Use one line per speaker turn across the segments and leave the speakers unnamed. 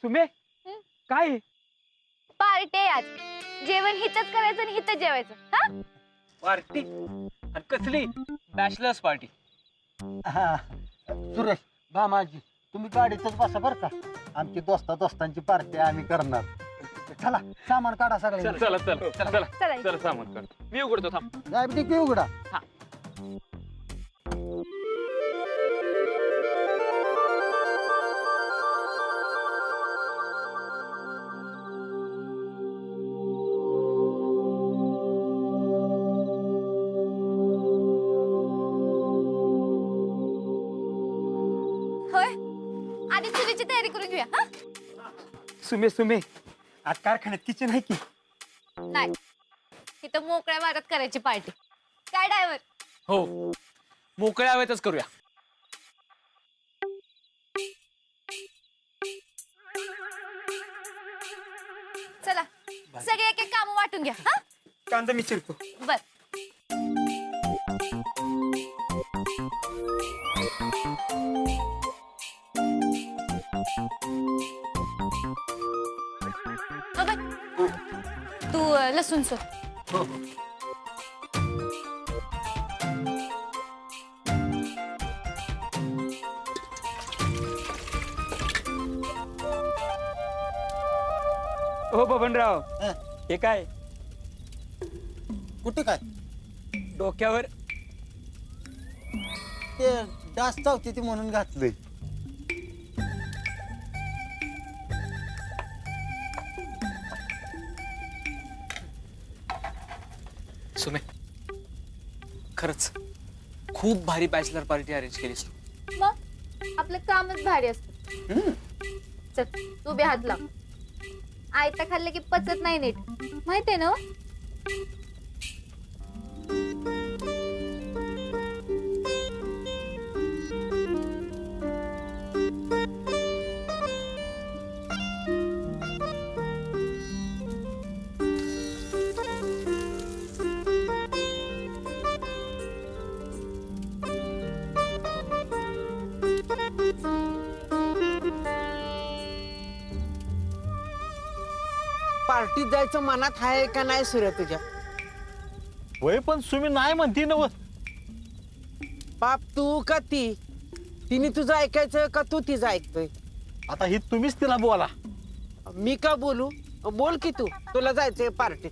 सुमे काय
पार्टी आज जेवण हितच करायचं आणि हितच जेवायचं हा
पार्टी आणि कसली बॅचलर्स पार्टी
सुरेश भामाजी तुम्ही गाडीतच बसा बरं का आमची दोस्तांची पार्टी आम्ही करणार चला सामान काढा सगळे
चला चला चला चला
चला
चला सामान काढ मी उघडतो थांब
जाय की उघडा
होय आधी चुलीची तयारी करून घेऊया हा
सुमे सुमे आज कारखान्यात किचन आहे की
नाही इथं मोकळ्या वारात करायची पार्टी काय ड्रायव्हर
हो मोकळ्या हवेतच करूया
चला सगळे एक एक काम वाटून घ्या हा
कांदा मी चिरतो
बर तू लसूण सो
हो हो
हो बबनराव
हं,
हे काय
कुठे काय
डोक्यावर
ते डास चावते ती म्हणून घातलंय
सुमे खरंच खूप भारी बॅचलर पार्टी अरेंज केलीस तू
मग आपलं कामच भारी असतं चल तू बी हात लाव आयता खाल्लं की पचत नाही नीट माहितीये ना
पार्टीत जायचं मनात आहे का नाही सूर्य तुझ्या
वय पण तुम्ही नाही म्हणती नव
बाप तू का ती तिने तुझं ऐकायचं का तू तिचं ऐकतोय
आता ही तुम्हीच तिला बोला
मी का बोलू बोल की तू तुला जायचंय पार्टीत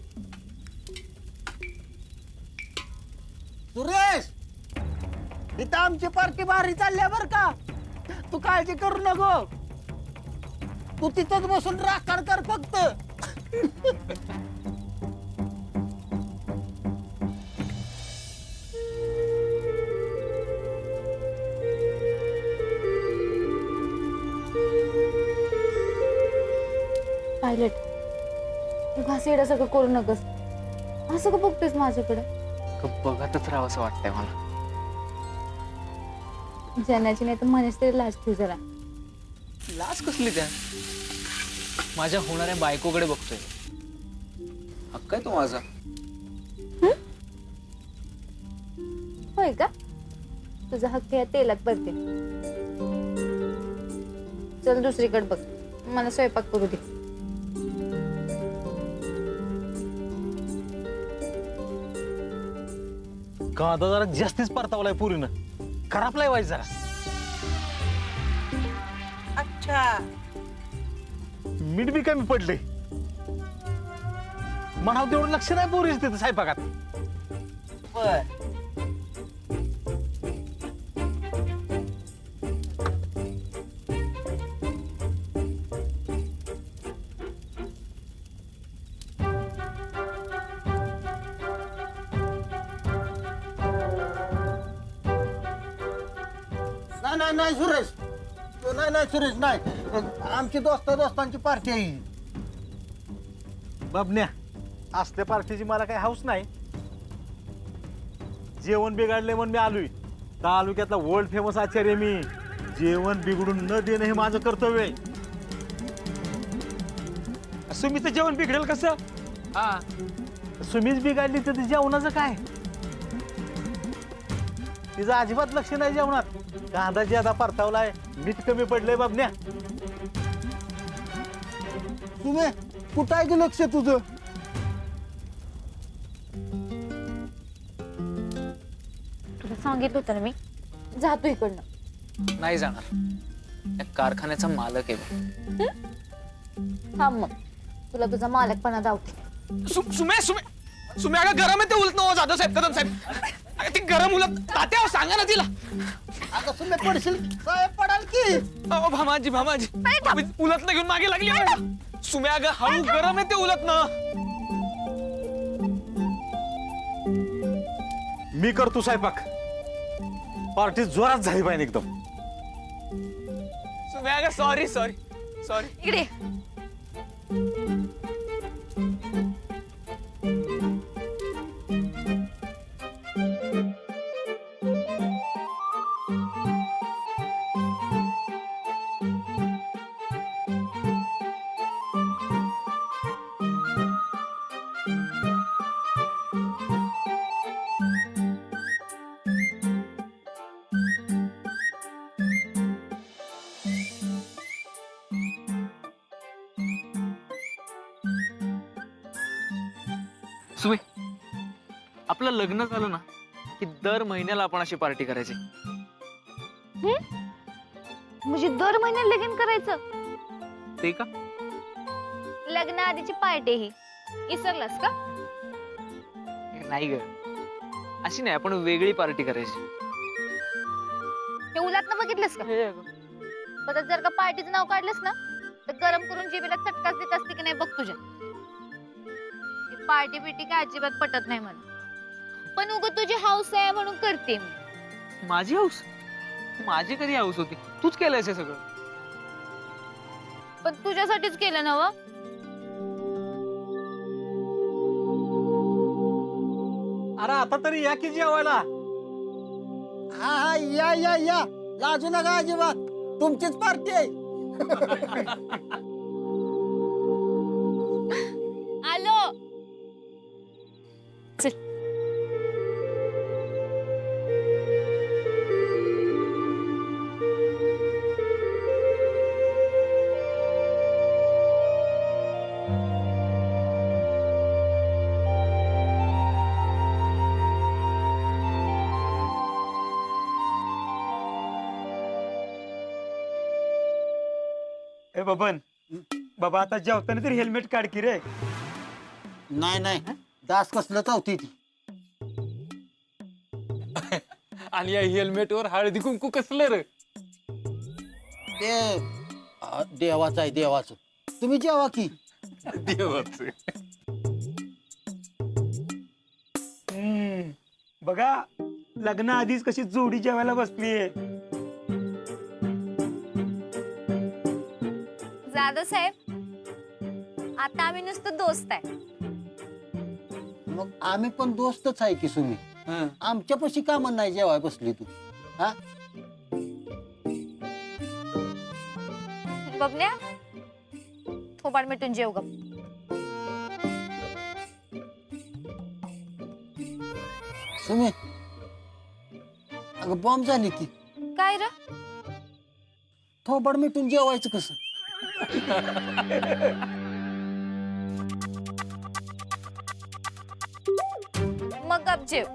सुरेश इथं आमची पार्टी भारी चालल्या बर का तू काळजी करू नको तू तिथंच बसून राखण कर फक्त
पायलट उगाच येडं सगळं करू नकस असं का बघतोयस माझ्याकडे
बघतच राहावं असं वाटतंय मला
जनाची नाही तर मनेच तरी लाज ठेव जरा
लाज कसली त्या माझ्या होणाऱ्या बायकोकडे बघतोय हक्क आहे तो माझा
होय का तुझा हक्क या तेलात भरते चल दुसरीकडे बघ मला स्वयंपाक करू दे
कांदा जरा जास्तीच परतावलाय पुरीनं खराबलाय वाईट जरा
अच्छा
मीठ बी कमी पडले म्हणाव तेवढं लक्ष नाही पोरीच तिथं स्वयंपाकात बर नाही सुरेश नाही सुरेश नाही आमची दोस्तांची पार्टी आहे बाबन्या असल्या पार्टीची मला काही हाऊस नाही जेवण बिघडले म्हणून मी आलोय तालुक्यातला वर्ल्ड फेमस आचार्य मी जेवण बिघडून न देणं हे माझं कर्तव्य आहे
सुमीचं जेवण बिघडेल कसं
हा
सुमीच बिघडली तर ती जेवणाचं काय तिचं अजिबात लक्ष नाही जेवणात कांदा ज्यादा परतावलाय मीठ कमी पडलंय बाबन्या तुम्ही कुठं आहे की लक्ष तुझं?
तुला सांगितलं होतं ना मी, जातो इकडनं.
नाही जाणार. या कारखान्याचा मालक आहे मी.
थांब मग, तुला तुझा मालकपणा दावते.
सुमे सुमे सुमे अगं गरम आहे ते उलट नव जाधव साहेब कदम साहेब. अगं ती गरम उलट तात्या सांगा ना तिला.
अगं तुम्ही पडशील साहेब पडाल की.
अहो भामाजी भामाजी उलट घेऊन मागे लागली आहे. सुमे अगं हळू गरम आहे ते उलट ना.
मी करतो स्वयंपाक. पार्टी जोरात झाली पाहिजे एकदम.
सुमे अगं सॉरी सॉरी सॉरी.
इकडे
सुमे आपलं लग्न झालं ना की दर महिन्याला आपण अशी पार्टी करायची.
म्हणजे दर महिन्यात लगीन करायचं?
ते का?
लग्न आधीची पार्टी ही विसरलास का?
नाही ग, अशी नाही, आपण वेगळी पार्टी करायची.
हे उलातनं बघितलंस का? परत जर का पार्टीचं नाव काढलंस ना तर गरम करून जिभेला चटकाच देत असते की नाही बघ तुझ्या. पार्टी बिटी काय अजिबात पटत नाही मला. पण उगं तुझी हाऊस आहे म्हणून करते मी.
माझी हाऊस? माझी कधी हाऊस होती? तूच केलंयस हे सगळं.
पण तुझ्यासाठीच केलं ना व.
अरे आता तरी या की जेवायला.
हा हा या या या, लाजू नका अजिबात, तुमचीच पार्टी आहे.
आलो. चल.
ए बबन, बाबा आता जेवताना तरी हेल्मेट काढ की रे.
नाही नाही, दास कसलं चावती ती.
आणि या हेल्मेटवर हळदी कुंकू कसलं रे?
ते देवाचं आहे, देवाचं. तुम्ही जेवा की.
बघा लग्न आधीच कशी जोडी जेवायला बसलीये.
जाधव साहेब, आता आम्ही नुसतं दोस्त आहे.
मग आम्ही पण दोस्तच आहे की सुमी. आमच्यापाशी का म्हण नाही जेवाय बसली तू? हा
बबन्या, थोबाड मिटून जेव ग.
सुमी, अगं बॉम्ब झाली की.
काय र?
थोबाड मिटून जेवायचं कसं?
मग गप जेव.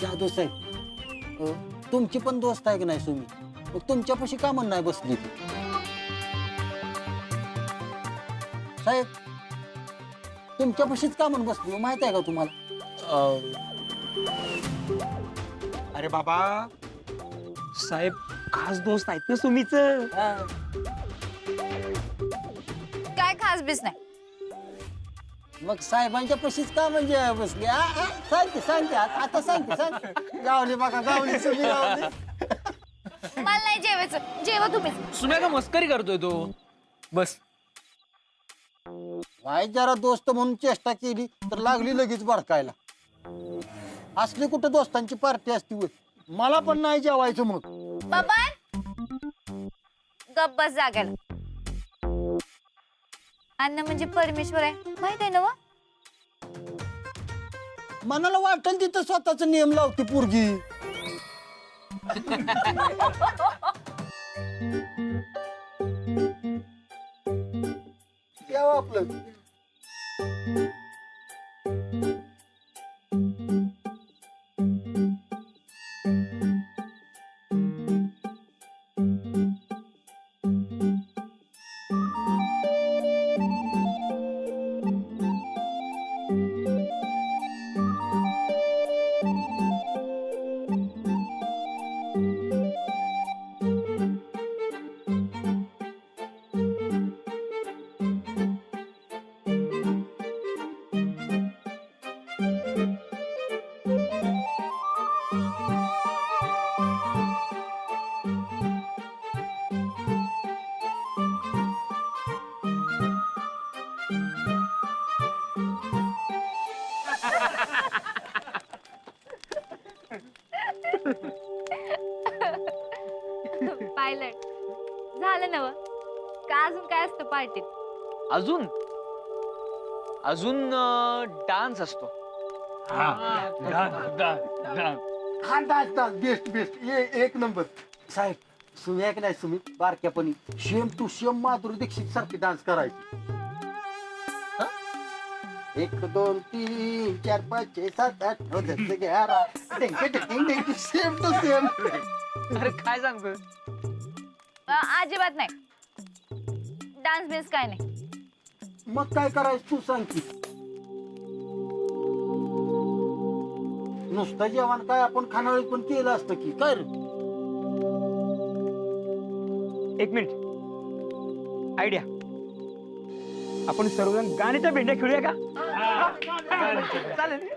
जाधव साहेब, तुमची पण दोस्त आहे की नाही सुमी? मग तुमच्यापाशी का म्हण नाही बसली ती? साहेब, तुमच्यापाशीच का म्हण बसली माहित आहे का तुम्हाला?
अरे बाबा, साहेब खास दोस्त आहेत ना सुमीच.
काय खास बीस नाही.
मग साहेबांच्या पशीच का म्हणजे बसली? सांगते सांगते आता सांगते सांगते. गावली बघा, गावली सुमी गावली.
मला नाही जेवायचं, जेवा तुम्हीच.
सुम्या का मस्करी करतोय तो? बस.
वाईट जरा दोस्त म्हणून चेष्टा केली तर लागली लगेच भडकायला. असली कुठं दोस्तांची पार्टी असती होय? मला पण नाही जेवायचं मग.
बाबा गप बस जाग्याला. अन्न म्हणजे परमेश्वर आहे, माहित आहे ना व?
मनाला वाटेल तिथं स्वतःच नियम लावते पोरगी. आपलं.
पायलट झालं ना का अजून काय असतं पार्टीत?
अजून अजून डान्स असतो.
हा डान्स डान्स बेस्ट बेस्ट एक नंबर. साहेब सुमी की नाही, सुमी बारक्यापणी same to same Madhuri Dixit सारखी डान्स करायची. 1 2 3 4 5 6 7 8 9 10 11 सेम टू सेम.
अरे काय सांगतोय?
अजिबात नाही. डान्स बेस काय नाही.
मग काय करायचं तू सांग की. नुसतं जेवण काय आपण खानावळी पण केलं असतं की काय रे?
एक मिनिट आयडिया. आपण सर्वजण गाण्याच्या भेंड्या खेळूया का? चालेल.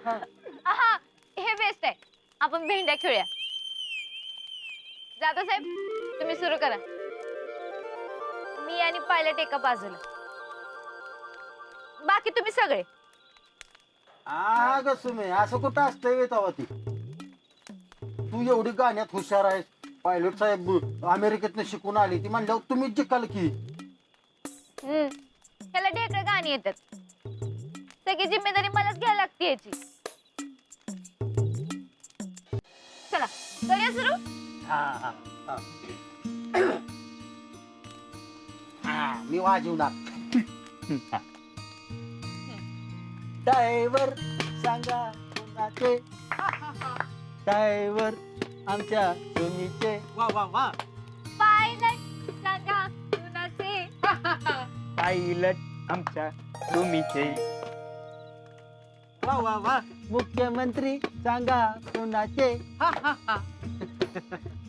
आहा हे बेस्ट आहे. आपण भेंड्या खेळूया. जाता साहेब तुम्ही सुरू करा. मी आणि पायलट एका बाजूला, बाकी तुम्ही सगळे.
ग सुमे असं कुठं असतंय तेव्हा ती. तू एवढी गाण्यात हुशार आहेस. पायलट साहेब अमेरिकेतनं शिकून आली ती म्हणल्यावर तुम्हीच जिंकाल की.
ह्याला ढेकळं गाणी येतात. सगळी जिम्मेदारी मलाच घ्यायला लागते याची. चला करूया सुरू.
मी वाजवणार. ड्रायव्हर सांगा कुणाचे, ड्रायव्हर आमच्या सुमीचे.
वा वा वा.
पायलट सांगा कुणाचे.
पायलट आमच्या तुम्हीचे.
वा वा वा.
मुख्यमंत्री सांगा कुणाचे.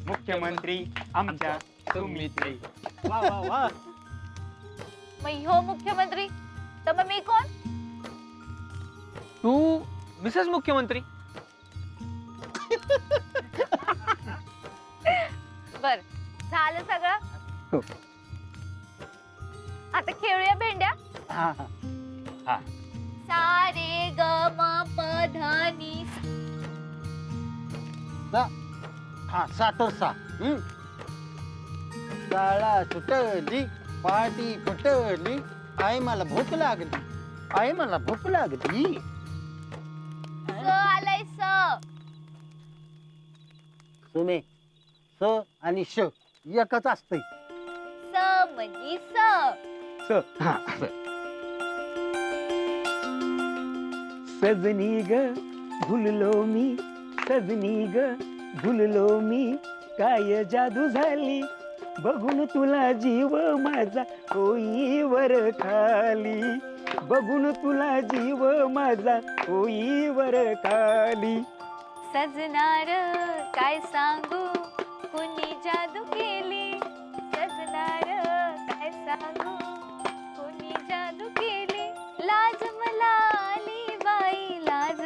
मुख्यमंत्री आमच्या तुम्हीचे.
वा वा वा.
मग हो मुख्यमंत्री तर मग मी कोण?
तू मिसेस मुख्यमंत्री.
बर झालं सगळं.
हो.
आता खेळूया भेंड्या.
हा हा.
सारे ग म प ध नि सा.
हा सातर सा. शाळा सुटली, पाटी फुटली, आई मला भूक लागली, आई मला भूक लागली.
स आलाय स.
सुमे स आणि श एकच असतंय.
स म्हणजे स.
सजनी ग भुललो मी, सजनी ग भुललो मी, काय जादू झाली बघून तुला जीव माझा होई वर खाली, बघून तुला जीव माझा होई वर खाली.
सजनार काय सांगू कुणी जादू केली. सजनार काय सांगू कुणी जादू केली. लाज मला आली बाई, लाज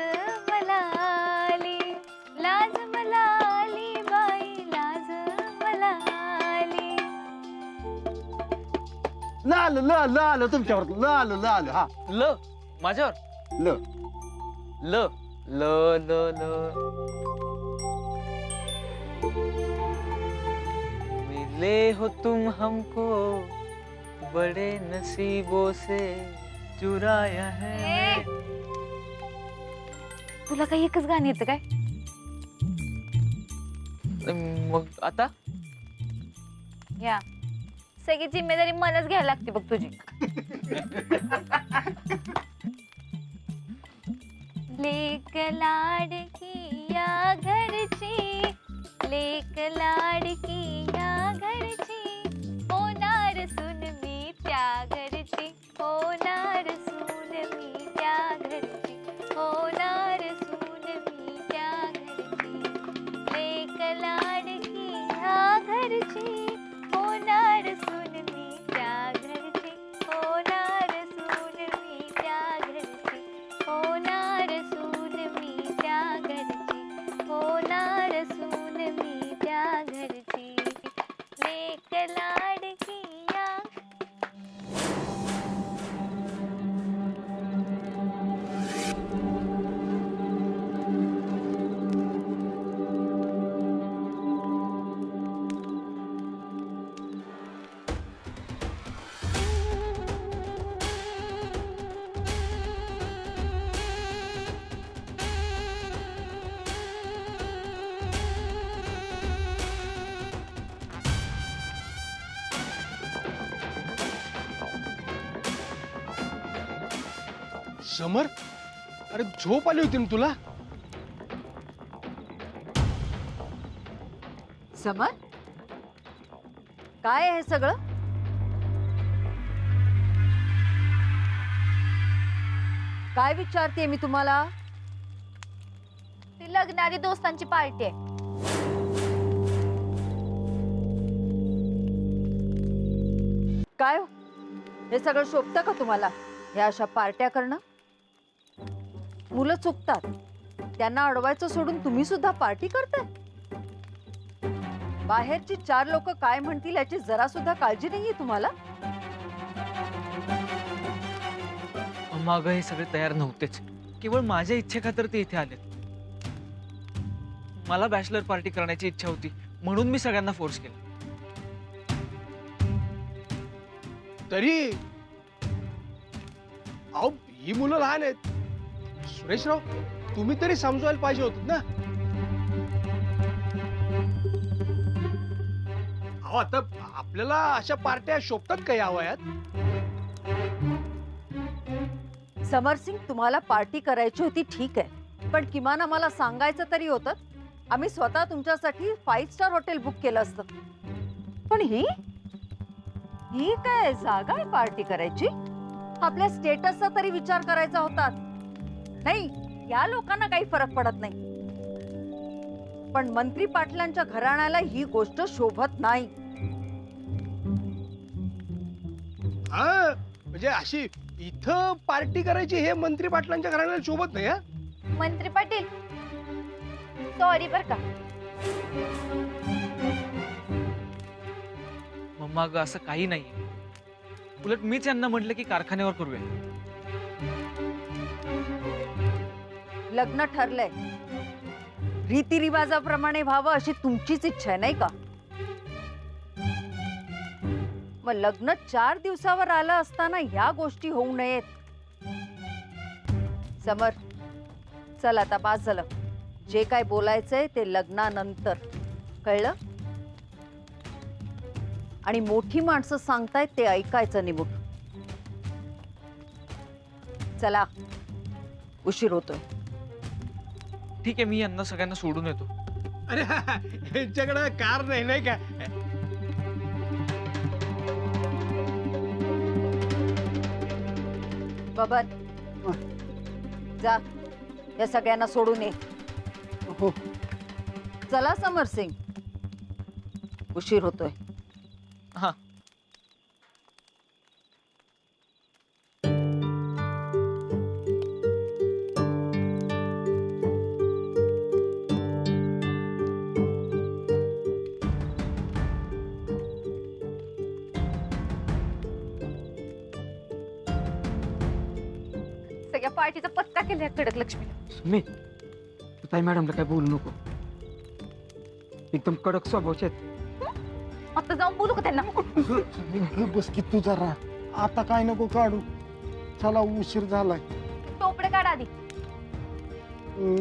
मला आली, लाज मला आली बाई, लाज मला आली.
लाल ल ल आलं तुमच्यावर. ल आलं ल आलं. हा
ल माझ्यावर.
ल.
ल ल ल ल. मिले हो तुम हमको बड़े नसीबों से चुराया है.
ए, तुला काही एकच गाणं येतं काय?
मग आता
या सगळी जिम्मेदारी मलाच घ्यायला लागते बघ तुझी. लेक लाडकी या घरची, लेक लाडकी या घरची, होणार सून मी त्या घरची, होणार सून मी त्या घरची, होणार सून मी त्या घरची. लेक लाडकी या घरची, होणार सून मी त्या घरची, होणार सून मी त्या घरची, होणार सून मी त्या घरची, होणार सून मी त्या घरची. लेक लाडकी या.
समर, अरे झोप आली होती ना तुला?
समर, काय आहे हे सगळं? काय विचारते मी तुम्हाला?
ती लग्नाआधी दोस्तांची पार्टी आहे.
काय हो? हे सगळं शोभतं का तुम्हाला? ह्या अशा पार्ट्या करणं? मुलं चुकतात, त्यांना अडवायचं सोडून तुम्ही सुद्धा पार्टी करताय? बाहेरची 4 लोक काय म्हणतील याची जरा सुद्धा काळजी नाहीये तुम्हाला?
माग हे सगळे तयार नव्हतेच, केवळ माझ्या इच्छेखातर ते इथे आलेत. मला बॅचलर पार्टी करण्याची इच्छा होती म्हणून मी सगळ्यांना फोर्स केला.
तरी अहो, ही मुलं लहान आहेत. सुरेशराव, तुम्ही तरी समजवायला पाहिजे होत ना. अहो, आता आपल्याला अशा पार्ट्या शोभतात का या वयात?
समरसिंग, तुम्हाला पार्टी करायची होती ठीक आहे, पण किमान आम्हाला सांगायचं तरी होतं. आम्ही स्वतः तुमच्यासाठी 5 स्टार हॉटेल बुक केलं असतं. पण ही काय जागा आहे पार्टी करायची? आपल्या स्टेटसचा तरी विचार करायचा होता. नाही, या लोकांना काही फरक पडत नाही, पण मंत्री पाटलांच्या घराण्याला ही गोष्ट शोभत नाही.
हा, म्हणजे अशी इथं पार्टी करायची हे मंत्री पाटलांच्या घराण्याला शोभत नाही. हा,
मंत्री पाटील, सॉरी बर का.
मम्मा ग, असं काही नाही. उलट मीच यांना म्हटलं की कारखान्यावर करूया.
लग्न ठरलंय, रीतिरिवाजाप्रमाणे व्हावं अशी तुमचीच इच्छा आहे नाही का? मग लग्न 4 दिवसावर आलं असताना ह्या गोष्टी होऊ नयेत. समर, चल आता बास झालं. जे काय बोलायचंय ते लग्नानंतर, कळलं? आणि मोठी माणसं सांगतायत ते ऐकायचं निमूट. चला, उशीर होतोय.
ठीक आहे, मी यांना सगळ्यांना सोडून येतो.
अरे यांच्याकडे कार नाही, नाही का?
बबन, जा, या सगळ्यांना सोडून ये.
हो.
चला समरसिंग, उशीर होतोय.
हा.
सगळ्या पार्टीचा पत्ता केलाय कडक लक्ष्मी.
सुमे, तू ताई मॅडमला काय बोलू नको. एकदम कडक स्वभावचे आहेत.
आता जाऊन बोलू का त्यांना?
बस की तू जरा, आता काय नको काढू. चला, उशीर झालाय.
टोपडे काढ आधी.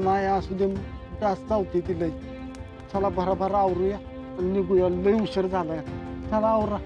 नाही असू दे, जास्त होती ती लई. चला भराभरा आवरूया आणि निघूया. लई उशीर झालाय. चला आवरा.